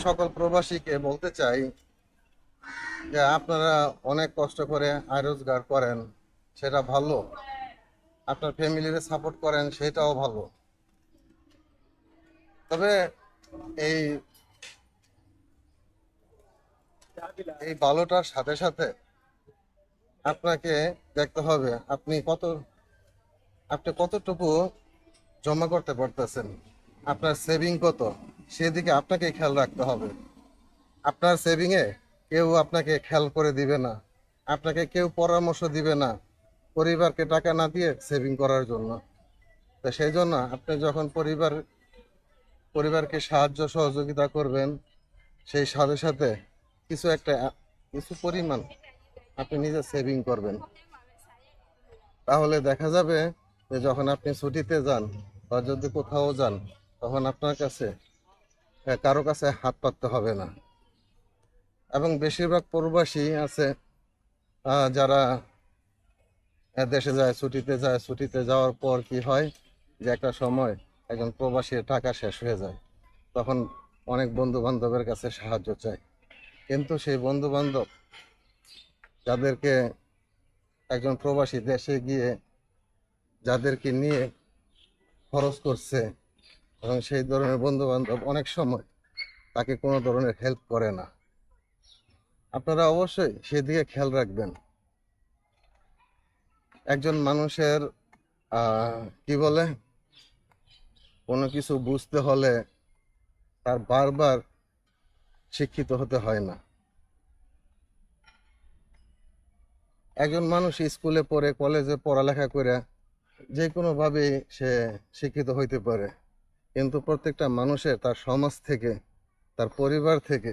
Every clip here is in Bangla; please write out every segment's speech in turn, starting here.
সকল প্রবাসীকে বলতে চাই যে আপনারা অনেক কষ্ট করে আয় রোজগার করেন, সেটা ভালো। আপনার ফ্যামিলিরে সাপোর্ট করেন, সেটাও ভালো। তবে এই এই ভালোটার সাথে সাথে আপনাকে দেখতে হবে আপনি কতটুকু জমা করতে পারতেছেন, আপনার সেভিং কত, সেদিকে আপনাকে খেয়াল রাখতে হবে। আপনার সেভিংয়ে কেউ আপনাকে খেয়াল করে দিবে না, আপনাকে কেউ পরামর্শ দিবে না পরিবারকে টাকা না দিয়ে সেভিং করার জন্য। তো সেই জন্য আপনি যখন পরিবারকে সাহায্য সহযোগিতা করবেন, সেই সাথে সাথে কিছু পরিমাণ আপনি নিজে সেভিং করবেন। তাহলে দেখা যাবে যে যখন আপনি ছুটিতে যান বা যদি কোথাও যান, তখন আপনার কাছে কারো কাছে হাত পাততে হবে না। এবং বেশিরভাগ প্রবাসী আছে যারা দেশে যায়, ছুটিতে যাওয়ার পর কি হয় যে একটা সময় একজন প্রবাসীর টাকা শেষ হয়ে যায়, তখন অনেক বন্ধু বান্ধবের কাছে সাহায্য চায়। কিন্তু সেই বন্ধু বান্ধব যাদেরকে একজন প্রবাসী দেশে গিয়ে যাদেরকে নিয়ে খরচ করছে, এবং সেই ধরনের বন্ধু বান্ধব অনেক সময় তাকে কোনো ধরনের হেল্প করে না। আপনারা অবশ্যই সেদিকে খেয়াল রাখবেন। একজন মানুষের কি বলে, কোনো কিছু বুঝতে হলে তার বারবার শিক্ষিত হতে হয় না। একজন মানুষ স্কুলে পড়ে, কলেজে পড়ালেখা করে যে কোনোভাবে সে শিক্ষিত হইতে পারে, কিন্তু প্রত্যেকটা মানুষের তার সমাজ থেকে, তার পরিবার থেকে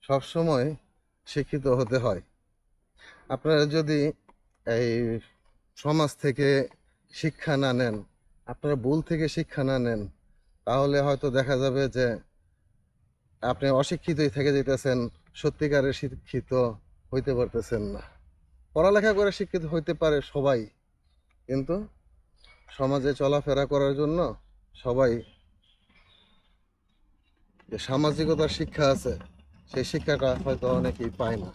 সবসময় শিক্ষিত হতে হয়। আপনারা যদি এই সমাজ থেকে শিক্ষা না নেন, আপনারা ভুল থেকে শিক্ষা না নেন, তাহলে হয়তো দেখা যাবে যে আপনি অশিক্ষিতই থেকে যেতেছেন, সত্যিকারের শিক্ষিত হইতে পারতেছেন না। পড়ালেখা করে শিক্ষিত হইতে পারে সবাই, কিন্তু সমাজে চলাফেরা করার জন্য সবাই যে সামাজিকতার শিক্ষা আছে, সেই শিক্ষাটা হয়তো অনেকেই পায় না।